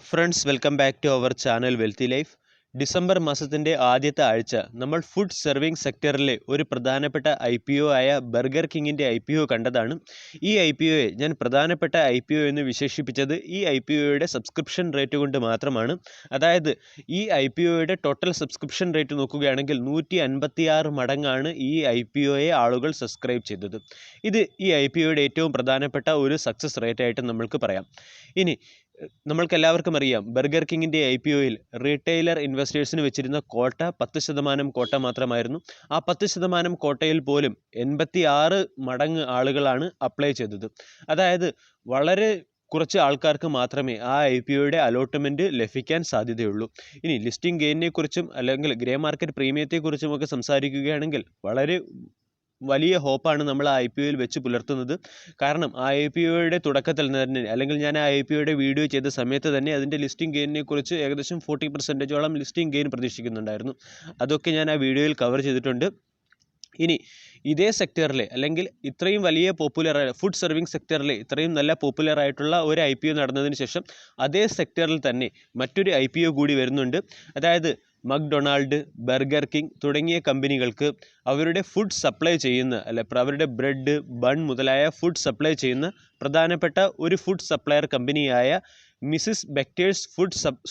Friends, welcome back to our channel wealthy life. December മാസത്തിൻ്റെ ആദ്യത്തെ ആഴ്ച നമ്മൾ ഫുഡ് സെർവിങ് സെക്ടറിലെ ഒരു പ്രധാനപ്പെട്ട IPO ആയ ബർഗർ കിങ്ങിൻ്റെ IPO കണ്ടതാണ്. ഈ IPOയെ ഞാൻ പ്രധാനപ്പെട്ട IPO എന്ന് വിശേഷിപ്പിച്ചത് ഈ IPOയുടെ സബ്സ്ക്രിപ്ഷൻ റേറ്റ് കൊണ്ട് മാത്രമാണ്. അതായത് ഈ IPOയുടെ ടോട്ടൽ സബ്സ്ക്രിപ്ഷൻ റേറ്റ് നോക്കുകയാണെങ്കിൽ 156 മടങ്ങാണ് ഈ IPOയെ ആളുകൾ സബ്സ്ക്രൈബ് ചെയ്തത്. ഇത് ഈ IPOയുടെ ഏറ്റവും പ്രധാനപ്പെട്ട ഒരു സക്സസ് റേറ്റ് ആയിട്ട് നമ്മൾക്ക് പറയാം. ഇനി നമ്മൾക്കെല്ലാവർക്കും അറിയാം, ബർഗർ കിങ്ങിൻ്റെ IPOയിൽ റീറ്റെയിലർ ഇൻവെസ്റ്റേഴ്സിന് വെച്ചിരുന്ന കോട്ട 10% കോട്ട മാത്രമായിരുന്നു. ആ 10% കോട്ടയിൽ പോലും 86 മടങ്ങ് ആളുകളാണ് അപ്ലൈ ചെയ്തത്. അതായത് വളരെ കുറച്ച് ആൾക്കാർക്ക് മാത്രമേ ആ IPOയുടെ അലോട്ട്മെൻറ്റ് ലഭിക്കാൻ സാധ്യതയുള്ളൂ. ഇനി ലിസ്റ്റിംഗ് ഗെയിനിനെ കുറിച്ചും അല്ലെങ്കിൽ ഗ്രേ മാർക്കറ്റ് പ്രീമിയത്തെക്കുറിച്ചുമൊക്കെ സംസാരിക്കുകയാണെങ്കിൽ വളരെ വലിയ ഹോപ്പാണ് നമ്മൾ ആ IPOയിൽ വെച്ച് പുലർത്തുന്നത്. കാരണം ആ IPOയുടെ തുടക്കത്തിൽ തന്നെ, അല്ലെങ്കിൽ ഞാൻ ആ IPOയുടെ വീഡിയോ ചെയ്ത സമയത്ത് തന്നെ അതിൻ്റെ ലിസ്റ്റിംഗ് ഗെയിനിനെ കുറിച്ച് ഏകദേശം 40%ഓളം ലിസ്റ്റിംഗ് ഗെയിൻ പ്രതീക്ഷിക്കുന്നുണ്ടായിരുന്നു. അതൊക്കെ ഞാൻ ആ വീഡിയോയിൽ കവർ ചെയ്തിട്ടുണ്ട്. ഇനി ഇതേ സെക്ടറിലെ, അല്ലെങ്കിൽ ഇത്രയും വലിയ പോപ്പുലറായ ഫുഡ് സെർവിങ് സെക്ടറിലെ ഇത്രയും നല്ല പോപ്പുലറായിട്ടുള്ള ഒരു IPO നടന്നതിന് ശേഷം അതേ സെക്ടറിൽ തന്നെ മറ്റൊരു IPO കൂടി വരുന്നുണ്ട്. അതായത് മക്ഡൊണാൾഡ്, ബർഗർ കിങ് തുടങ്ങിയ കമ്പനികൾക്ക് അവരുടെ ഫുഡ് സപ്ലൈ ചെയ്യുന്ന, അവരുടെ ബ്രെഡ്, ബൺ മുതലായ ഫുഡ് സപ്ലൈ ചെയ്യുന്ന പ്രധാനപ്പെട്ട ഒരു ഫുഡ് സപ്ലയർ കമ്പനിയായ മിസിസ് ബെക്ടേഴ്സ്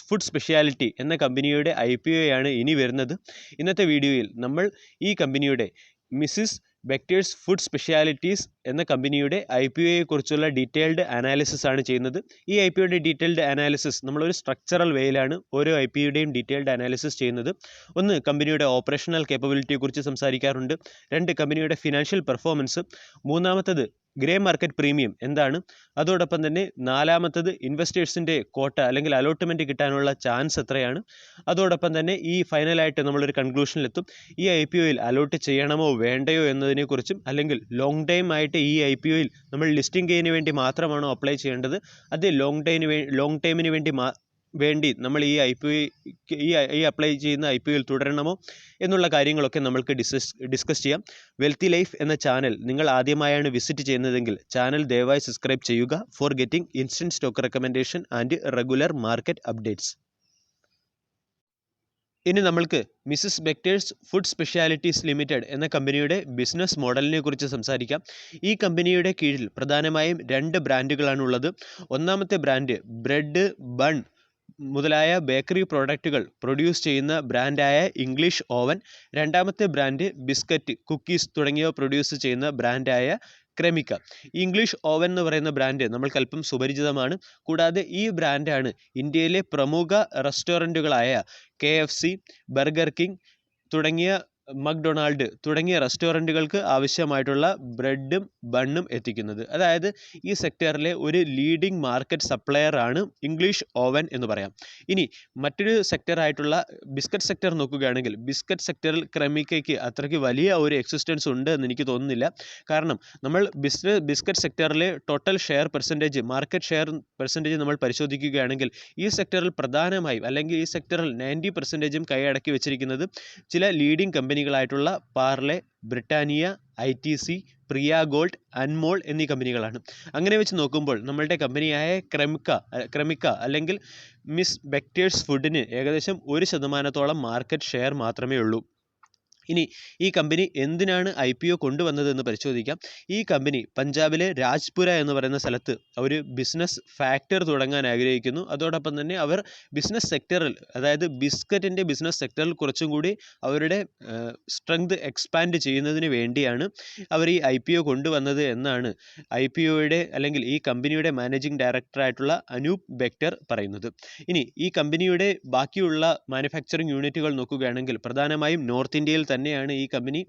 ഫുഡ് സ്പെഷ്യാലിറ്റി എന്ന കമ്പനിയുടെ IPOയാണ് ഇനി വരുന്നത്. ഇന്നത്തെ വീഡിയോയിൽ നമ്മൾ ഈ കമ്പനിയുടെ മിസിസ് ബെക്ടേഴ്സ് ഫുഡ് സ്പെഷ്യാലിറ്റീസ് എന്ന കമ്പനിയുടെ IPOയെക്കുറിച്ചുള്ള ഡീറ്റെയിൽഡ് അനാലിസിസ് ആണ് ചെയ്യുന്നത്. ഈ IPOയുടെ ഡീറ്റെയിൽഡ് അനാലിസിസ് നമ്മളൊരു സ്ട്രക്ചറൽ വേയിലാണ് ഓരോ IPOയുടെയും ഡീറ്റെയിൽഡ് അനാലിസിസ് ചെയ്യുന്നത്. ഒന്ന്, കമ്പനിയുടെ ഓപ്പറേഷണൽ കേപ്പബിലിറ്റിയെക്കുറിച്ച് സംസാരിക്കാറുണ്ട്. രണ്ട്, കമ്പനിയുടെ ഫിനാൻഷ്യൽ പെർഫോമൻസ്. മൂന്നാമത്തത് ഗ്രേ മാർക്കറ്റ് പ്രീമിയം എന്താണ്. അതോടൊപ്പം തന്നെ നാലാമത്തത് ഇൻവെസ്റ്റേഴ്സിൻ്റെ കോട്ട അല്ലെങ്കിൽ അലോട്ട്മെൻറ്റ് കിട്ടാനുള്ള ചാൻസ് എത്രയാണ്. അതോടൊപ്പം തന്നെ ഈ ഫൈനലായിട്ട് നമ്മളൊരു കൺക്ലൂഷനിലെത്തും, ഈ IPOയിൽ അലോട്ട് ചെയ്യണമോ വേണ്ടയോ എന്നതിനെക്കുറിച്ചും, അല്ലെങ്കിൽ ലോങ് ടൈം ആയിട്ട് ഈ IPOയിൽ നമ്മൾ ലിസ്റ്റിംഗ് ഗെയിന് വേണ്ടി മാത്രമാണോ അപ്ലൈ ചെയ്യേണ്ടത്, അത് ലോങ് ടൈമിന് വേണ്ടി നമ്മൾ ഈ അപ്ലൈ ചെയ്യുന്ന IPOയിൽ തുടരണമോ എന്നുള്ള കാര്യങ്ങളൊക്കെ നമ്മൾക്ക് ഡിസ്കസ് ചെയ്യാം. വെൽത്തി ലൈഫ് എന്ന ചാനൽ നിങ്ങൾ ആദ്യമായാണ് വിസിറ്റ് ചെയ്യുന്നതെങ്കിൽ ചാനൽ ദയവായി സബ്സ്ക്രൈബ് ചെയ്യുക for getting instant stock recommendation and regular market updates. ഇനി നമ്മൾക്ക് Mrs Bectors food specialities limited എന്ന കമ്പനിയുടെ ബിസിനസ് മോഡലിനെ കുറിച്ച് സംസാരിക്കാം. ഈ കമ്പനിയുടെ കീഴിൽ പ്രധാനമായും 2 ബ്രാൻഡുകളാണ് ഉള്ളത്. ഒന്നാമത്തെ ബ്രാൻഡ് ബ്രെഡ്, ബൺ മുതലായ ബേക്കറി പ്രോഡക്റ്റുകൾ പ്രൊഡ്യൂസ് ചെയ്യുന്ന ബ്രാൻഡായ ഇംഗ്ലീഷ് ഓവൻ. രണ്ടാമത്തെ ബ്രാൻഡ് ബിസ്ക്കറ്റ്, കുക്കീസ് തുടങ്ങിയവ പ്രൊഡ്യൂസ് ചെയ്യുന്ന ബ്രാൻഡായ ക്രെമിക്ക. ഇംഗ്ലീഷ് ഓവൻ എന്ന് പറയുന്ന ബ്രാൻഡ് നമ്മൾക്കല്പം സുപരിചിതമാണ്. കൂടാതെ ഈ ബ്രാൻഡാണ് ഇന്ത്യയിലെ പ്രമുഖ റെസ്റ്റോറൻറ്റുകളായ KFC, ബർഗർ കിങ് തുടങ്ങിയ മക്ഡൊണാൾഡ് തുടങ്ങിയ റെസ്റ്റോറൻറ്റുകൾക്ക് ആവശ്യമായിട്ടുള്ള ബ്രെഡും ബണ്ണും എത്തിക്കുന്നത്. അതായത് ഈ സെക്ടറിലെ ഒരു ലീഡിംഗ് മാർക്കറ്റ് സപ്ലയർ ആണ് ഇംഗ്ലീഷ് ഓവൻ എന്ന് പറയാം. ഇനി മറ്റൊരു സെക്ടറായിട്ടുള്ള ബിസ്ക്കറ്റ് സെക്ടർ നോക്കുകയാണെങ്കിൽ, ബിസ്ക്കറ്റ് സെക്ടറിൽ ക്രെമിക്കയ്ക്ക് അത്രയ്ക്ക് വലിയ ഒരു എക്സിസ്റ്റൻസ് ഉണ്ട് എന്ന് എനിക്ക് തോന്നുന്നില്ല. കാരണം നമ്മൾ ബിസ്ക്കറ്റ് സെക്ടറിലെ total share percentage, market share percentage നമ്മൾ പരിശോധിക്കുകയാണെങ്കിൽ ഈ സെക്ടറിൽ പ്രധാനമായും, അല്ലെങ്കിൽ ഈ സെക്ടറിൽ 90% കൈയടക്കി വെച്ചിരിക്കുന്നത് ചില ലീഡിംഗ് കമ്പനികളായിട്ടുള്ള പാർലെ, ബ്രിട്ടാനിയ, ITC, പ്രിയ ഗോൾഡ്, അൻമോൾ എന്നീ കമ്പനികളാണ്. അങ്ങനെ വെച്ച് നോക്കുമ്പോൾ നമ്മളുടെ കമ്പനിയായ ക്രെമിക്ക അല്ലെങ്കിൽ മിസ് ബെക്ടേഴ്സ് ഫുഡിന് ഏകദേശം 1% മാർക്കറ്റ് ഷെയർ മാത്രമേ ഉള്ളൂ. ഇനി ഈ കമ്പനി എന്തിനാണ് IPO കൊണ്ടുവന്നതെന്ന് പരിശോധിക്കാം. ഈ കമ്പനി പഞ്ചാബിലെ രാജ്പുര എന്ന് പറയുന്ന സ്ഥലത്ത് ഒരു ബിസിനസ് ഫാക്ടറി തുടങ്ങാൻ ആഗ്രഹിക്കുന്നു. അതോടൊപ്പം തന്നെ അവർ ബിസിനസ് സെക്ടറിൽ, അതായത് ബിസ്ക്കറ്റിൻ്റെ ബിസിനസ് സെക്ടറിൽ കുറച്ചും കൂടി അവരുടെ സ്ട്രെങ്ത് എക്സ്പാൻഡ് ചെയ്യുന്നതിന് വേണ്ടിയാണ് അവർ ഈ IPO കൊണ്ടുവന്നത് എന്നാണ് IPOയുടെ അല്ലെങ്കിൽ ഈ കമ്പനിയുടെ മാനേജിംഗ് ഡയറക്ടറായിട്ടുള്ള അനൂപ് ബെക്ടർ പറയുന്നത്. ഇനി ഈ കമ്പനിയുടെ ബാക്കിയുള്ള മാനുഫാക്ചറിംഗ് യൂണിറ്റുകൾ നോക്കുകയാണെങ്കിൽ പ്രധാനമായും നോർത്ത് ഇന്ത്യയിൽ തന്നെയാണ് ഈ കമ്പനി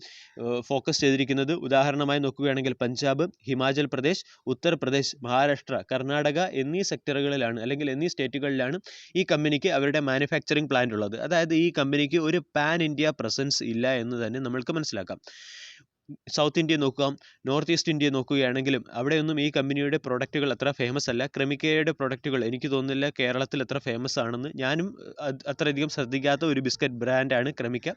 ഫോക്കസ് ചെയ്തിരിക്കുന്നത്. ഉദാഹരണമായി നോക്കുകയാണെങ്കിൽ പഞ്ചാബ്, ഹിമാചൽ പ്രദേശ്, ഉത്തർപ്രദേശ്, മഹാരാഷ്ട്ര, കർണാടക എന്നീ സെക്ടറുകളിലാണ്, അല്ലെങ്കിൽ എന്നീ സ്റ്റേറ്റുകളിലാണ് ഈ കമ്പനിക്ക് അവരുടെ മാനുഫാക്ചറിംഗ് പ്ലാന്റ് ഉള്ളത്. അതായത് ഈ കമ്പനിക്ക് ഒരു പാൻ ഇന്ത്യ പ്രസൻസ് ഇല്ല എന്ന് തന്നെ നമ്മൾക്ക് മനസ്സിലാക്കാം. സൗത്ത് ഇന്ത്യ നോക്കാം, നോർത്ത് ഈസ്റ്റ് ഇന്ത്യ നോക്കുകയാണെങ്കിലും അവിടെയൊന്നും ഈ കമ്പനിയുടെ പ്രൊഡക്റ്റുകൾ അത്ര ഫേമസ് അല്ല. ക്രെമിക്കയുടെ പ്രൊഡക്റ്റുകൾ എനിക്ക് തോന്നുന്നില്ല കേരളത്തിൽ എത്ര ഫേമസ് ആണെന്ന്. ഞാനും അത്രയധികം ശ്രദ്ധിക്കാത്ത ഒരു ബിസ്ക്കറ്റ് ബ്രാൻഡാണ് ക്രെമിക്ക.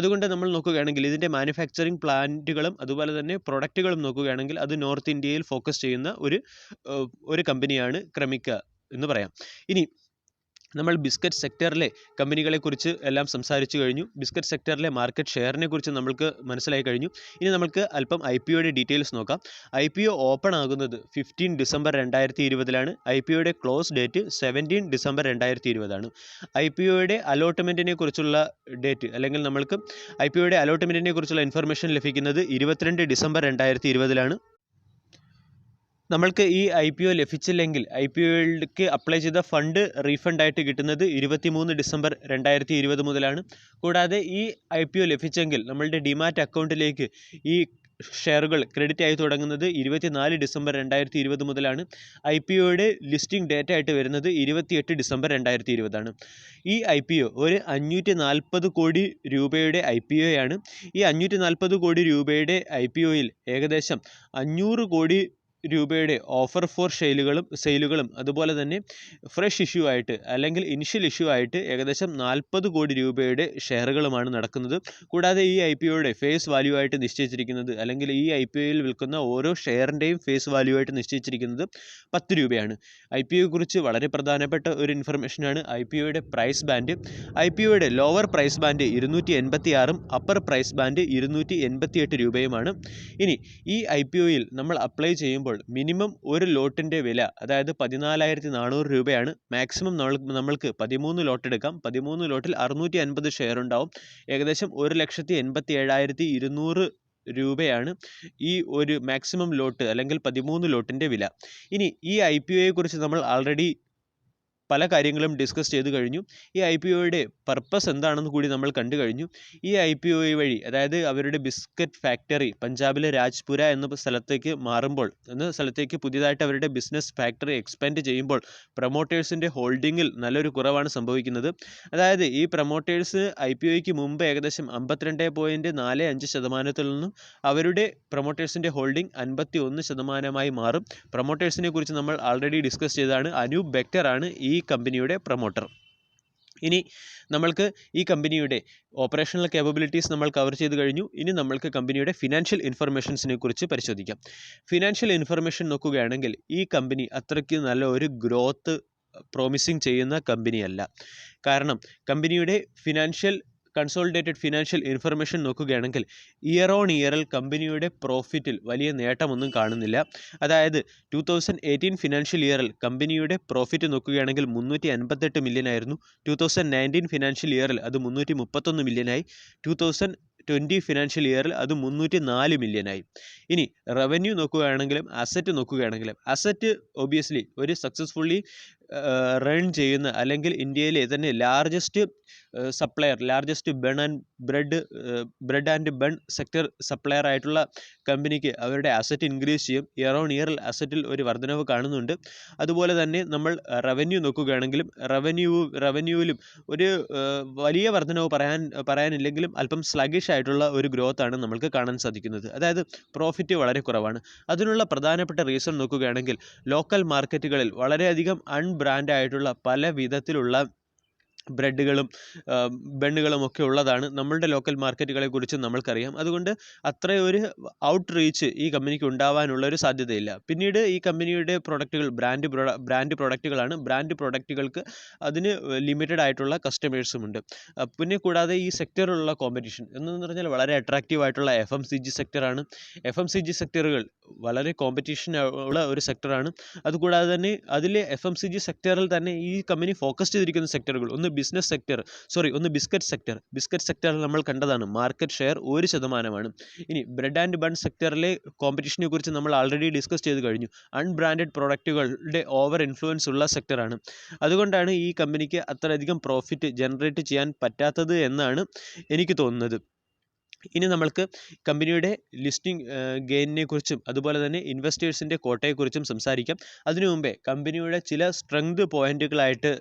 അതുകൊണ്ട് നമ്മൾ നോക്കുകയാണെങ്കിൽ ഇതിൻ്റെ മാനുഫാക്ചറിങ് പ്ലാന്റുകളും അതുപോലെ തന്നെ പ്രൊഡക്റ്റുകളും നോക്കുകയാണെങ്കിൽ അത് നോർത്ത് ഇന്ത്യയിൽ ഫോക്കസ് ചെയ്യുന്ന ഒരു കമ്പനിയാണ് ക്രെമിക്ക എന്ന് പറയാം. ഇനി നമ്മൾ ബിസ്ക്കറ്റ് സെക്ടറിലെ കമ്പനികളെക്കുറിച്ച് എല്ലാം സംസാരിച്ചു കഴിഞ്ഞു. ബിസ്ക്കറ്റ് സെക്ടറിലെ മാർക്കറ്റ് ഷെയറിനെ കുറിച്ച് നമ്മൾക്ക് മനസ്സിലായി കഴിഞ്ഞു. ഇനി നമുക്ക് അല്പം IPOയുടെ ഡീറ്റെയിൽസ് നോക്കാം. IPO ഓപ്പൺ ആകുന്നത് 15 ഡിസംബർ 2020 IPOയുടെ ക്ലോസ് ഡേറ്റ് 17 ഡിസംബർ 2020 IPOയുടെ അലോട്ട്മെൻറ്റിനെ കുറിച്ചുള്ള ഡേറ്റ് അല്ലെങ്കിൽ നമ്മൾക്ക് IPOയുടെ അലോട്ട്മെൻറ്റിനെ കുറിച്ചുള്ള ഇൻഫർമേഷൻ ലഭിക്കുന്നത് 22 ഡിസംബർ 2020 നമ്മൾക്ക് ഈ IPO ലഭിച്ചില്ലെങ്കിൽ IPOയിലേക്ക് അപ്ലൈ ചെയ്ത ഫണ്ട് റീഫണ്ടായിട്ട് കിട്ടുന്നത് 23 ഡിസംബർ 2020 മുതലാണ്. കൂടാതെ ഈ IPO ലഭിച്ചെങ്കിൽ നമ്മളുടെ ഡിമാറ്റ് അക്കൗണ്ടിലേക്ക് ഈ ഷെയറുകൾ ക്രെഡിറ്റ് ആയി തുടങ്ങുന്നത് 24 ഡിസംബർ 2020 മുതലാണ്. IPOയുടെ ലിസ്റ്റിംഗ് ഡേറ്റ് ആയിട്ട് വരുന്നത് 28 ഡിസംബർ 2020 ഈ IPO ഒരു 540 കോടി രൂപയുടെ IPOയാണ്. ഈ 540 കോടി രൂപയുടെ IPOയിൽ ഏകദേശം 500 കോടി രൂപയുടെ ഓഫർ ഫോർ സെയിലുകളും അതുപോലെ തന്നെ ഫ്രഷ് ഇഷ്യൂ ആയിട്ട് അല്ലെങ്കിൽ ഇനിഷ്യൽ ഇഷ്യൂ ആയിട്ട് ഏകദേശം 40 കോടി രൂപയുടെ ഷെയറുകളുമാണ് നടക്കുന്നത്. കൂടാതെ ഈ IPOയുടെ ഫേസ് വാല്യൂ ആയിട്ട് നിശ്ചയിച്ചിരിക്കുന്നത് അല്ലെങ്കിൽ ഈ IPOയിൽ വിൽക്കുന്ന ഓരോ ഷെയറിൻ്റെയും ഫേസ് വാല്യൂ ആയിട്ട് നിശ്ചയിച്ചിരിക്കുന്നത് 10 രൂപയാണ്. IPOയെക്കുറിച്ച് വളരെ പ്രധാനപ്പെട്ട ഒരു ഇൻഫർമേഷനാണ് IPOയുടെ പ്രൈസ് ബാൻഡ്. IPOയുടെ lower price band 286 upper price band 288 രൂപയുമാണ്. ഇനി ഈ IPOയിൽ നമ്മൾ അപ്ലൈ ചെയ്യുമ്പോൾ മിനിമം ഒരു ലോട്ടിൻ്റെ വില അതായത് 14,400 രൂപയാണ്. മാക്സിമം നമ്മൾക്ക് 13 ലോട്ട് എടുക്കാം. 13 ലോട്ടിൽ 650 ഷെയർ ഉണ്ടാവും. ഏകദേശം 1,87,200 രൂപയാണ് ഈ ഒരു മാക്സിമം ലോട്ട് അല്ലെങ്കിൽ 13 ലോട്ടിൻ്റെ വില. ഇനി ഈ IPOയെക്കുറിച്ച് നമ്മൾ ആൾറെഡി പല കാര്യങ്ങളും ഡിസ്കസ് ചെയ്ത് കഴിഞ്ഞു. ഈ IPOയുടെ പർപ്പസ് എന്താണെന്ന് കൂടി നമ്മൾ കണ്ടു കഴിഞ്ഞു. ഈ IPO വഴി അതായത് അവരുടെ ബിസ്ക്കറ്റ് ഫാക്ടറി പഞ്ചാബിലെ രാജ്പുര എന്ന സ്ഥലത്തേക്ക് പുതിയതായിട്ട് അവരുടെ ബിസിനസ് ഫാക്ടറി എക്സ്പാൻഡ് ചെയ്യുമ്പോൾ പ്രൊമോട്ടേഴ്സിൻ്റെ ഹോൾഡിങ്ങിൽ നല്ലൊരു കുറവാണ് സംഭവിക്കുന്നത്. അതായത് ഈ പ്രൊമോട്ടേഴ്സ് IPOയ്ക്ക് മുമ്പ് ഏകദേശം 52.45% നിന്നും അവരുടെ പ്രൊമോട്ടേഴ്സിൻ്റെ ഹോൾഡിംഗ് 51% മാറും. പ്രൊമോട്ടേഴ്സിനെ കുറിച്ച് നമ്മൾ ആൾറെഡി ഡിസ്കസ് ചെയ്തതാണ്. അനൂപ് ബെക്ടർ ആണ് ഈ കമ്പനിയുടെ പ്രൊമോട്ടർ. ഇനി നമ്മൾക്ക് ഈ കമ്പനിയുടെ ഓപ്പറേഷണൽ കേപ്പബിലിറ്റീസ് നമ്മൾ കവർ ചെയ്ത് കഴിഞ്ഞു. ഇനി നമ്മൾക്ക് കമ്പനിയുടെ ഫിനാൻഷ്യൽ ഇൻഫർമേഷൻസിനെ കുറിച്ച് പരിശോധിക്കാം. ഫിനാൻഷ്യൽ ഇൻഫർമേഷൻ നോക്കുകയാണെങ്കിൽ ഈ കമ്പനി അത്രയ്ക്ക് നല്ല ഒരു ഗ്രോത്ത് പ്രോമിസിങ് ചെയ്യുന്ന കമ്പനിയല്ല. കാരണം കമ്പനിയുടെ കൺസോളിഡേറ്റഡ് ഫിനാൻഷ്യൽ ഇൻഫർമേഷൻ നോക്കുകയാണെങ്കിൽ ഇയർ ഓൺ ഇയറിൽ കമ്പനിയുടെ പ്രോഫിറ്റിൽ വലിയ നേട്ടമൊന്നും കാണുന്നില്ല. അതായത് 2018 ഫിനാൻഷ്യൽ ഇയറിൽ കമ്പനിയുടെ പ്രോഫിറ്റ് നോക്കുകയാണെങ്കിൽ 358 മില്യൺ ആയിരുന്നു. 2019 ഫിനാൻഷ്യൽ ഇയറിൽ അത് 331 മില്യനായി. 2020 ഫിനാൻഷ്യൽ ഇയറിൽ അത് 304 മില്യനായി. ഇനി റവന്യൂ നോക്കുകയാണെങ്കിലും അസറ്റ് ഒബിയസ്ലി ഒരു സക്സസ്ഫുള്ളി റൺ ചെയ്യുന്ന അല്ലെങ്കിൽ ഇന്ത്യയിലെ തന്നെ largest bread and bun sector supplier ആയിട്ടുള്ള കമ്പനിക്ക് അവരുടെ അസറ്റ് ഇൻക്രീസ് ചെയ്യും. ഇയർ ഓൺ ഇയറിൽ അസറ്റിൽ ഒരു വർധനവ് കാണുന്നുണ്ട്. അതുപോലെ തന്നെ നമ്മൾ റവന്യൂ നോക്കുകയാണെങ്കിലും റവന്യൂവിലും ഒരു വലിയ വർധനവ് പറയാനില്ലെങ്കിലും അല്പം സ്ലഗിഷ് ആയിട്ടുള്ള ഒരു ഗ്രോത്ത് ആണ് നമ്മൾക്ക് കാണാൻ സാധിക്കുന്നത്. അതായത് പ്രോഫിറ്റ് വളരെ കുറവാണ്. അതിനുള്ള പ്രധാനപ്പെട്ട റീസൺ നോക്കുകയാണെങ്കിൽ ലോക്കൽ മാർക്കറ്റുകളിൽ വളരെയധികം അൺബ്രാൻഡ് ആയിട്ടുള്ള പല വിധത്തിലുള്ള ബ്രെഡുകളും ബണ്ണുകളും ഒക്കെ ഉള്ളതാണ്. നമ്മളുടെ ലോക്കൽ മാർക്കറ്റുകളെ കുറിച്ച് നമ്മൾക്കറിയാം. അതുകൊണ്ട് അത്രയൊരു ഔട്ട് റീച്ച് ഈ കമ്പനിക്ക് ഉണ്ടാവാനുള്ള ഒരു സാധ്യതയില്ല. പിന്നീട് ഈ കമ്പനിയുടെ പ്രൊഡക്റ്റുകൾ ബ്രാൻഡ് പ്രൊഡക്റ്റുകളാണ്. ബ്രാൻഡ് പ്രൊഡക്റ്റുകൾക്ക് അതിന് ലിമിറ്റഡ് ആയിട്ടുള്ള കസ്റ്റമേഴ്സും ഉണ്ട്. പിന്നെ കൂടാതെ ഈ സെക്ടറിലുള്ള കോമ്പറ്റീഷൻ എന്ന് പറഞ്ഞാൽ വളരെ അട്രാക്റ്റീവ് ആയിട്ടുള്ള FMCG സെക്ടറാണ്. FMCG സെക്ടറുകൾ വളരെ കോമ്പറ്റീഷൻ ഉള്ള ഒരു സെക്ടറാണ്. അതുകൂടാതെ തന്നെ അതിലെ FMCG സെക്ടറിൽ തന്നെ ഈ കമ്പനി ഫോക്കസ് ചെയ്തിരിക്കുന്ന സെക്ടറുകൾ ഒന്ന് ബിസ്ക്കറ്റ് സെക്ടറിൽ നമ്മൾ കണ്ടതാണ് മാർക്കറ്റ് ഷെയർ 1%. ഇനി ബ്രെഡ് ആൻഡ് ബൺ സെക്ടറിലെ കോമ്പറ്റീഷനെ കുറിച്ച് നമ്മൾ ആൾറെഡി ഡിസ്കസ് ചെയ്ത് കഴിഞ്ഞു. അൺബ്രാൻഡഡ് പ്രോഡക്റ്റുകളുടെ ഓവർ ഇൻഫ്ലുവൻസ് ഉള്ള സെക്ടറാണ്. അതുകൊണ്ടാണ് ഈ കമ്പനിക്ക് അത്രയധികം പ്രോഫിറ്റ് ജനറേറ്റ് ചെയ്യാൻ പറ്റാത്തത് എന്നാണ് എനിക്ക് തോന്നുന്നത്. ഇനി നമ്മൾക്ക് കമ്പനിയുടെ ലിസ്റ്റിംഗ് ഗെയിനിനെ കുറിച്ചും അതുപോലെ തന്നെ ഇൻവെസ്റ്റേഴ്സിൻ്റെ കോട്ടയെക്കുറിച്ചും സംസാരിക്കാം. അതിനു മുമ്പേ കമ്പനിയുടെ ചില സ്ട്രെങ്ത് പോയിന്റുകളായിട്ട്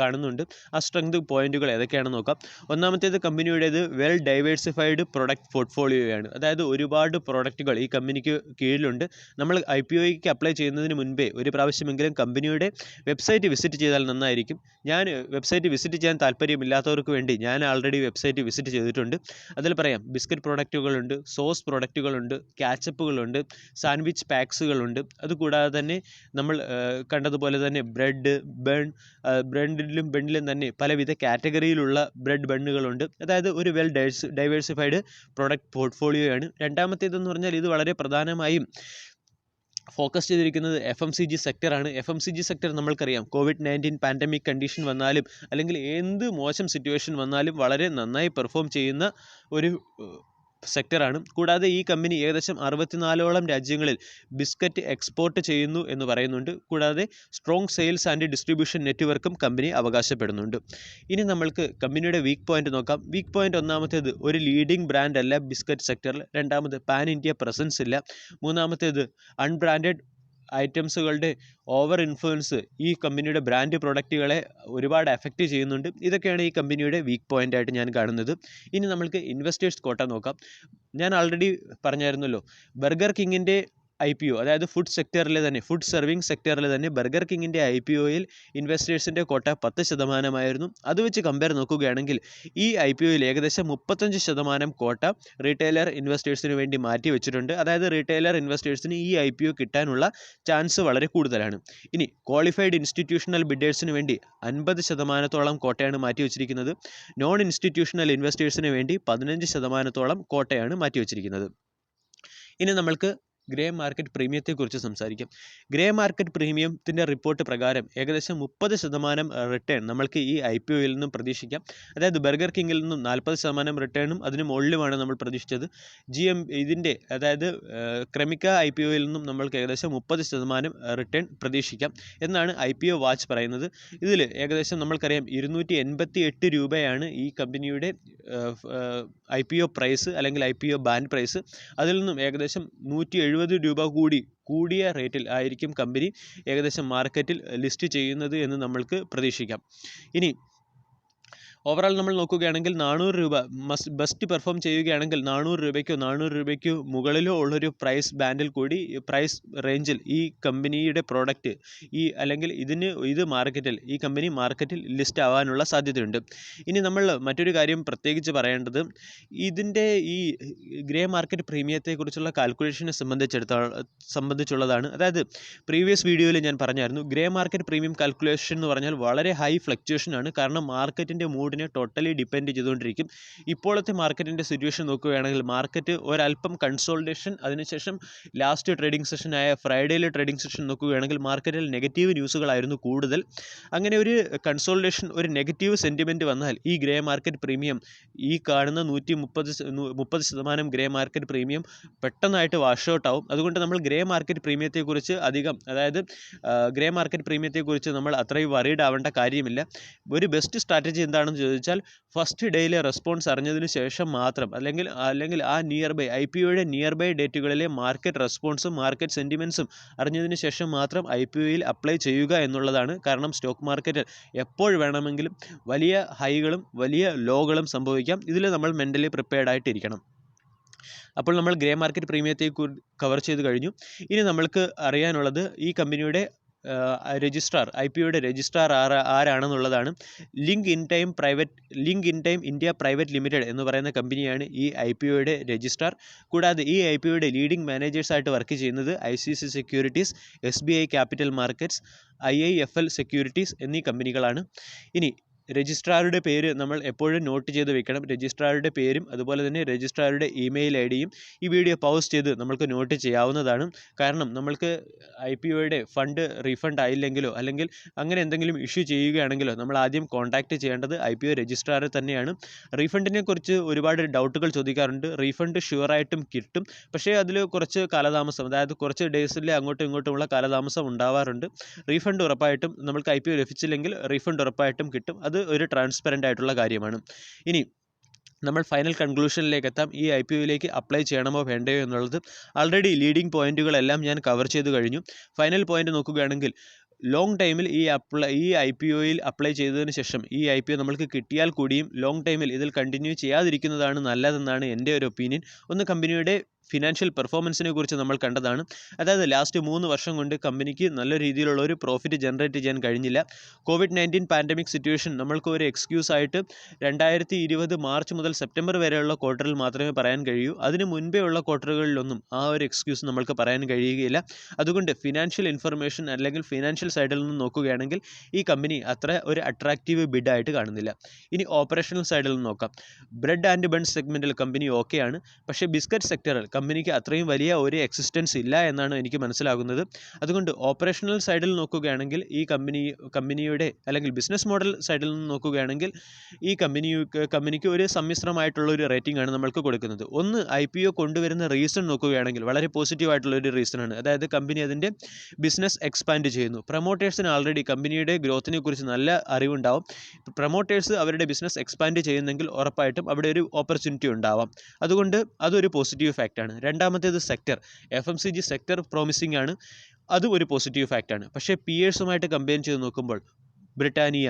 കാണുന്നുണ്ട്. ആ സ്ട്രെങ്ത് പോയിന്റുകൾ ഏതൊക്കെയാണെന്ന് നോക്കാം. ഒന്നാമത്തേത് കമ്പനിയുടേത് വെൽ ഡൈവേഴ്സിഫൈഡ് പ്രൊഡക്റ്റ് പോർട്ട്ഫോളിയോയാണ്. അതായത് ഒരുപാട് പ്രോഡക്റ്റുകൾ ഈ കമ്പനിക്ക് കീഴിലുണ്ട്. നമ്മൾ IPOയ്ക്ക് അപ്ലൈ ചെയ്യുന്നതിന് മുൻപേ ഒരു പ്രാവശ്യമെങ്കിലും കമ്പനിയുടെ വെബ്സൈറ്റ് വിസിറ്റ് ചെയ്താൽ നന്നായിരിക്കും. ഞാൻ വെബ്സൈറ്റ് വിസിറ്റ് ചെയ്യാൻ താല്പര്യമില്ലാത്തവർക്ക് വേണ്ടി ഞാൻ ആൾറെഡി വെബ്സൈറ്റ് വിസിറ്റ് ചെയ്തിട്ടുണ്ട്. അതിൽ പറയാം ബിസ്ക്കറ്റ് പ്രോഡക്റ്റുകളുണ്ട്, സോസ് പ്രോഡക്റ്റുകളുണ്ട്, കാച്ചപ്പുകളുണ്ട്, സാൻഡ്വിച്ച് പാക്സുകളുണ്ട്. അതുകൂടാതെ തന്നെ നമ്മൾ കണ്ടതുപോലെ തന്നെ ബ്രെഡിലും ബണ്ണിലും തന്നെ പലവിധ കാറ്റഗറിയിലുള്ള ബ്രെഡ് ബണ്ണുകളുണ്ട്. അതായത് ഒരു ഡൈവേഴ്സിഫൈഡ് പ്രൊഡക്റ്റ് പോർട്ട്ഫോളിയോയാണ്. രണ്ടാമത്തേതെന്ന് പറഞ്ഞാൽ ഇത് വളരെ പ്രധാനമായും ഫോക്കസ് ചെയ്തിരിക്കുന്നത് FMCG സെക്ടറാണ്. FMCG സെക്ടർ നമ്മൾക്കറിയാം, COVID-19 പാൻഡമിക് കണ്ടീഷൻ വന്നാലും അല്ലെങ്കിൽ എന്ത് മോശം സിറ്റുവേഷൻ വന്നാലും വളരെ നന്നായി പെർഫോം ചെയ്യുന്ന ഒരു സെക്ടറാണ്. കൂടാതെ ഈ കമ്പനി ഏകദേശം 64ഓളം രാജ്യങ്ങളിൽ ബിസ്ക്കറ്റ് എക്സ്പോർട്ട് ചെയ്യുന്നു എന്ന് പറയുന്നുണ്ട്. കൂടാതെ സ്ട്രോങ് സെയിൽസ് ആൻഡ് ഡിസ്ട്രിബ്യൂഷൻ നെറ്റ്വർക്കും കമ്പനി അവകാശപ്പെടുന്നുണ്ട്. ഇനി നമ്മൾക്ക് കമ്പനിയുടെ വീക്ക് പോയിന്റ് നോക്കാം. വീക്ക് പോയിന്റ് ഒന്നാമത്തേത് ഒരു ലീഡിംഗ് ബ്രാൻഡ് അല്ല ബിസ്ക്കറ്റ് സെക്ടറിൽ. രണ്ടാമത് പാൻ ഇന്ത്യ പ്രസൻസ് ഇല്ല. മൂന്നാമത്തേത് അൺബ്രാൻഡഡ് ഐറ്റംസുകളുടെ ഓവർ ഇൻഫ്ലുവൻസ് ഈ കമ്പനിയുടെ ബ്രാൻഡ് പ്രൊഡക്റ്റുകളെ ഒരുപാട് എഫക്റ്റ് ചെയ്യുന്നുണ്ട്. ഇതൊക്കെയാണ് ഈ കമ്പനിയുടെ വീക്ക് പോയിന്റ് ആയിട്ട് ഞാൻ കാണുന്നത്. ഇനി നമ്മൾക്ക് ഇൻവെസ്റ്റേഴ്സ് കോട്ട നോക്കാം. ഞാൻ ആൾറെഡി പറഞ്ഞായിരുന്നല്ലോ, ബർഗർ കിങ്ങിൻ്റെ IPO, അതായത് ഫുഡ് സർവിങ് സെക്ടറിൽ തന്നെ ബർഗർ കിങ്ങിൻ്റെ IPOയിൽ ഇൻവെസ്റ്റേഴ്സിൻ്റെ കോട്ട 10% അത് വെച്ച് കമ്പയർ നോക്കുകയാണെങ്കിൽ ഈ IPOയിൽ ഏകദേശം 35% കോട്ട റീറ്റെയിലർ ഇൻവെസ്റ്റേഴ്സിന് വേണ്ടി മാറ്റി വെച്ചിട്ടുണ്ട്. അതായത് റീറ്റെയിലർ ഇൻവെസ്റ്റേഴ്സിന് ഈ IPO കിട്ടാനുള്ള ചാൻസ് വളരെ കൂടുതലാണ്. ഇനി ക്വാളിഫൈഡ് ഇൻസ്റ്റിറ്റ്യൂഷണൽ ബിഡേഴ്സിന് വേണ്ടി 50%ഓളം കോട്ടയാണ് മാറ്റി വെച്ചിരിക്കുന്നത്. നോൺ ഇൻസ്റ്റിറ്റ്യൂഷണൽ ഇൻവെസ്റ്റേഴ്സിന് വേണ്ടി 15%ഓളം കോട്ടയാണ് മാറ്റി വെച്ചിരിക്കുന്നത്. ഇനി നമ്മൾക്ക് ഗ്രേ മാർക്കറ്റ് പ്രീമിയത്തെക്കുറിച്ച് സംസാരിക്കാം. ഗ്രേ മാർക്കറ്റ് പ്രീമിയത്തിൻ്റെ റിപ്പോർട്ട് പ്രകാരം ഏകദേശം 30% റിട്ടേൺ നമ്മൾക്ക് ഈ IPOയിൽ നിന്നും പ്രതീക്ഷിക്കാം. അതായത് ബർഗർ കിങ്ങിൽ നിന്നും 40% റിട്ടേണും അതിന് മുകളിലുമാണ് നമ്മൾ പ്രതീക്ഷിച്ചത്. ഇതിൻ്റെ അതായത് ക്രെമിക്ക IPOയിൽ നിന്നും നമ്മൾക്ക് ഏകദേശം 30% റിട്ടേൺ പ്രതീക്ഷിക്കാം എന്നാണ് IPO വാച്ച് പറയുന്നത്. ഇതിൽ ഏകദേശം നമ്മൾക്കറിയാം 288 രൂപയാണ് ഈ കമ്പനിയുടെ IPO പ്രൈസ് അല്ലെങ്കിൽ IPO ബാൻഡ് പ്രൈസ്. അതിൽ നിന്നും ഏകദേശം 170 രൂപ കൂടിയ റേറ്റിൽ ആയിരിക്കും കമ്പനി ഏകദേശം മാർക്കറ്റിൽ ലിസ്റ്റ് ചെയ്യുന്നത് എന്ന് നമ്മൾക്ക് പ്രതീക്ഷിക്കാം. ഇനി ഓവറോൾ നമ്മൾ നോക്കുകയാണെങ്കിൽ 400 രൂപ ബെസ്റ്റ് പെർഫോം ചെയ്യുകയാണെങ്കിൽ 400 രൂപയ്ക്കോ മുകളിലോ ഉള്ളൊരു പ്രൈസ് ബാൻഡിൽ കൂടി പ്രൈസ് റേഞ്ചിൽ ഈ കമ്പനിയുടെ പ്രോഡക്റ്റ് അല്ലെങ്കിൽ ഈ കമ്പനി മാർക്കറ്റിൽ ലിസ്റ്റ് ആവാനുള്ള സാധ്യതയുണ്ട്. ഇനി നമ്മൾ മറ്റൊരു കാര്യം പ്രത്യേകിച്ച് പറയേണ്ടത്, ഇതിൻ്റെ ഈ ഗ്രേ മാർക്കറ്റ് പ്രീമിയത്തെക്കുറിച്ചുള്ള കാൽക്കുലേഷനെ സംബന്ധിച്ചുള്ളതാണ്. അതായത് പ്രീവിയസ് വീഡിയോയിൽ ഞാൻ പറഞ്ഞായിരുന്നു, ഗ്രേ മാർക്കറ്റ് പ്രീമിയം കാൽക്കുലേഷൻ എന്ന് പറഞ്ഞാൽ വളരെ ഹൈ ഫ്ലക്ച്വേഷൻ ആണ്. കാരണം മാർക്കറ്റിൻ്റെ മൂഡിനെ ടോട്ടലി ഡിപ്പെൻഡ് ചെയ്തുകൊണ്ടിരിക്കും. ഇപ്പോഴത്തെ മാർക്കറ്റിൻ്റെ സിറ്റുവേഷൻ നോക്കുകയാണെങ്കിൽ മാർക്കറ്റ് ഒരല്പം കൺസോൾട്ടേഷൻ, അതിനുശേഷം ലാസ്റ്റ് ട്രേഡിംഗ് സെഷനായ ഫ്രൈഡേയിലെ ട്രേഡിംഗ് സെഷൻ നോക്കുകയാണെങ്കിൽ മാർക്കറ്റിൽ നെഗറ്റീവ് ന്യൂസുകളായിരുന്നു കൂടുതൽ. അങ്ങനെ ഒരു കൺസോൾട്ടേഷൻ, ഒരു നെഗറ്റീവ് സെൻറ്റിമെൻറ്റ് വന്നാൽ ഈ ഗ്രേ മാർക്കറ്റ് പ്രീമിയം, ഈ കാണുന്ന 130% ഗ്രേ മാർക്കറ്റ് പ്രീമിയം പെട്ടെന്നായിട്ട് വാഷ് ഔട്ട് ആവും. അതുകൊണ്ട് നമ്മൾ ഗ്രേ മാർക്കറ്റ് പ്രീമിയത്തെക്കുറിച്ച് ഗ്രേ മാർക്കറ്റ് പ്രീമിയത്തെക്കുറിച്ച് നമ്മൾ അത്രയും വറീഡ് ആവേണ്ട കാര്യമില്ല. ഒരു ബെസ്റ്റ് സ്ട്രാറ്റജി എന്താണെന്ന് ചോദിച്ചാൽ ഫസ്റ്റ് ഡേയിലെ റെസ്പോൺസ് അറിഞ്ഞതിന് ശേഷം മാത്രം അല്ലെങ്കിൽ ആ IPOയുടെ നിയർ ബൈ ഡേറ്റുകളിലെ മാർക്കറ്റ് റെസ്പോൺസും മാർക്കറ്റ് സെൻറ്റിമെൻറ്റ്സും അറിഞ്ഞതിന് ശേഷം മാത്രം IPOയിൽ അപ്ലൈ ചെയ്യുക എന്നുള്ളതാണ്. കാരണം സ്റ്റോക്ക് മാർക്കറ്റിൽ എപ്പോൾ വേണമെങ്കിലും വലിയ ഹൈകളും വലിയ ലോകളും സംഭവിക്കാം. ഇതിൽ നമ്മൾ മെൻ്റലി പ്രിപ്പയർഡ് ആയിട്ടിരിക്കണം. അപ്പോൾ നമ്മൾ ഗ്രേ മാർക്കറ്റ് പ്രീമിയത്തെ കവർ ചെയ്ത് കഴിഞ്ഞു. ഇനി നമ്മൾക്ക് അറിയാനുള്ളത് ഈ കമ്പനിയുടെ IPOയുടെ രജിസ്ട്രാർ ആരാണെന്നുള്ളതാണ്. Link Intime India private limited എന്ന് പറയുന്ന കമ്പനിയാണ് ഈ IPOയുടെ രജിസ്ട്രാർ. കൂടാതെ ഈ IPOയുടെ ലീഡിംഗ് മാനേജേഴ്സായിട്ട് വർക്ക് ചെയ്യുന്നത് ICICI securities, SBI capital markets, IIFL securities എന്നീ കമ്പനികളാണ്. ഇനി രജിസ്ട്രാറുടെ പേര് നമ്മൾ എപ്പോഴും നോട്ട് ചെയ്ത് വെക്കണം. രജിസ്ട്രാറുടെ പേരും അതുപോലെ തന്നെ രജിസ്ട്രാറുടെ ഇമെയിൽ ID യും ഈ വീഡിയോ പൗസ് ചെയ്ത് നമ്മൾക്ക് നോട്ട് ചെയ്യാവുന്നതാണ്. കാരണം നമ്മൾക്ക് IPOയുടെ ഫണ്ട് റീഫണ്ട് ആയില്ലെങ്കിലോ അല്ലെങ്കിൽ അങ്ങനെ എന്തെങ്കിലും ഇഷ്യൂ ചെയ്യുകയാണെങ്കിലോ നമ്മൾ ആദ്യം കോൺടാക്റ്റ് ചെയ്യേണ്ടത് IPO രജിസ്ട്രാറെ തന്നെയാണ്. റീഫണ്ടിനെ കുറിച്ച് ഒരുപാട് ഡൗട്ടുകൾ ചോദിക്കാറുണ്ട്. റീഫണ്ട് ഷുവറായിട്ടും കിട്ടും, പക്ഷേ അതിൽ കുറച്ച് കാലതാമസം, അതായത് കുറച്ച് ഡേയ്സിൽ അങ്ങോട്ടും ഇങ്ങോട്ടുമുള്ള കാലതാമസം ഉണ്ടാവാറുണ്ട്. റീഫണ്ട് ഉറപ്പായിട്ടും നമ്മൾക്ക് IPO ലഭിച്ചില്ലെങ്കിൽ റീഫണ്ട് ഉറപ്പായിട്ടും കിട്ടും. അത് ഒരു ട്രാൻസ്പെറൻ്റ് ആയിട്ടുള്ള കാര്യമാണ്. ഇനി നമ്മൾ ഫൈനൽ കൺക്ലൂഷനിലേക്ക് എത്താം. ഈ IPOയിലേക്ക് അപ്ലൈ ചെയ്യണമോ വേണ്ടയോ എന്നുള്ളത്. ആൾറെഡി ലീഡിംഗ് പോയിന്റുകളെല്ലാം ഞാൻ കവർ ചെയ്ത് കഴിഞ്ഞു. ഫൈനൽ പോയിന്റ് നോക്കുകയാണെങ്കിൽ ലോങ് ടൈമിൽ ഈ IPOയിൽ അപ്ലൈ ചെയ്തതിന് ശേഷം ഈ IPO നമ്മൾക്ക് കിട്ടിയാൽ കൂടിയും ലോങ് ടൈമിൽ ഇതിൽ കണ്ടിന്യൂ ചെയ്യാതിരിക്കുന്നതാണ് നല്ലതെന്നാണ് എൻ്റെ ഒരു ഒപ്പീനിയൻ. ഒന്ന് കമ്പനിയുടെ ഫിനാൻഷ്യൽ പെർഫോമൻസിനെ കുറിച്ച് നമ്മൾ കണ്ടതാണ്. അതായത് ലാസ്റ്റ് 3 വർഷം കൊണ്ട് കമ്പനിക്ക് നല്ല രീതിയിലുള്ള ഒരു പ്രോഫിറ്റ് ജനറേറ്റ് ചെയ്യാൻ കഴിഞ്ഞില്ല. COVID-19 പാൻഡമിക് സിറ്റുവേഷൻ നമ്മൾക്ക് ഒരു എക്സ്ക്യൂസ് ആയിട്ട് 2020 മാർച്ച് മുതൽ സെപ്റ്റംബർ വരെയുള്ള ക്വാർട്ടറിൽ മാത്രമേ പറയാൻ കഴിയൂ. അതിന് മുൻപേ ഉള്ള ക്വാർട്ടറുകളിലൊന്നും ആ ഒരു എക്സ്ക്യൂസ് നമ്മൾക്ക് പറയാൻ കഴിയുകയില്ല. അതുകൊണ്ട് ഫിനാൻഷ്യൽ ഇൻഫർമേഷൻ അല്ലെങ്കിൽ ഫിനാൻഷ്യൽ സൈഡിൽ നിന്ന് നോക്കുകയാണെങ്കിൽ ഈ കമ്പനി അത്ര ഒരു അട്രാക്റ്റീവ് ബിഡായിട്ട് കാണുന്നില്ല. ഇനി ഓപ്പറേഷണൽ സൈഡിൽ നിന്ന് നോക്കാം. ബ്രെഡ് ആൻഡ് ബൺ സെഗ്മെൻറ്റിൽ കമ്പനി ഓക്കെയാണ്. പക്ഷേ ബിസ്ക്കറ്റ് സെക്ടറിൽ കമ്പനിക്ക് അത്രയും വലിയ ഒരു എക്സിസ്റ്റൻസ് ഇല്ല എന്നാണ് എനിക്ക് മനസ്സിലാകുന്നത്. അതുകൊണ്ട് ഓപ്പറേഷണൽ സൈഡിൽ നോക്കുകയാണെങ്കിൽ ഈ കമ്പനിയുടെ അല്ലെങ്കിൽ ബിസിനസ് മോഡൽ സൈഡിൽ നിന്ന് നോക്കുകയാണെങ്കിൽ ഈ കമ്പനിക്ക് ഒരു സമ്മിശ്രമായിട്ടുള്ള ഒരു റേറ്റിംഗ് ആണ് നമ്മൾക്ക് കൊടുക്കുന്നത്. ഒന്ന്, IPO കൊണ്ടുവരുന്ന റീസൺ നോക്കുകയാണെങ്കിൽ വളരെ പോസിറ്റീവായിട്ടുള്ള ഒരു റീസണാണ്. അതായത് കമ്പനി അതിൻ്റെ ബിസിനസ് എക്സ്പാൻഡ് ചെയ്യുന്നു. പ്രൊമോട്ടേഴ്സിന് ആൾറെഡി കമ്പനിയുടെ ഗ്രോത്തിനെ കുറിച്ച് നല്ല അറിവുണ്ടാവും. പ്രൊമോട്ടേഴ്സ് അവരുടെ ബിസിനസ് എക്സ്പാൻഡ് ചെയ്യുന്നെങ്കിൽ ഉറപ്പായിട്ടും അവിടെ ഒരു ഓപ്പർച്യൂണിറ്റി ഉണ്ടാവാം. അതുകൊണ്ട് അതൊരു പോസിറ്റീവ് ഫാക്റ്റാണ്. രണ്ടാമത്തേത് സെക്ടർ, FMCG സെക്ടർ പ്രോമിസിംഗ് ആണ്. അതും ഒരു പോസിറ്റീവ് ഫാക്റ്റാണ്. പക്ഷേ പിയേഴ്സുമായിട്ട് കമ്പയർ ചെയ്ത് നോക്കുമ്പോൾ ബ്രിട്ടാനിയ,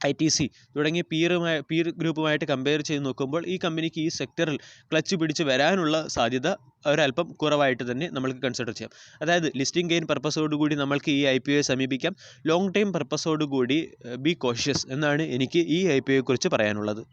ITC തുടങ്ങിയ പീർ ഗ്രൂപ്പുമായിട്ട് കമ്പയർ ചെയ്ത് നോക്കുമ്പോൾ ഈ കമ്പനിക്ക് ഈ സെക്ടറിൽ ക്ലച്ച് പിടിച്ച് വരാനുള്ള സാധ്യത ഒരല്പം കുറവായിട്ട് തന്നെ നമ്മൾക്ക് കൺസിഡർ ചെയ്യാം. അതായത് ലിസ്റ്റിംഗ് ഗെയിൻ പർപ്പസോടുകൂടി നമ്മൾക്ക് ഈ IPOയെ സമീപിക്കാം. ലോങ് ടൈം പർപ്പസോടുകൂടി ബി കോഷ്യസ് എന്നാണ് എനിക്ക് ഈ IPOയെക്കുറിച്ച് പറയാനുള്ളത്.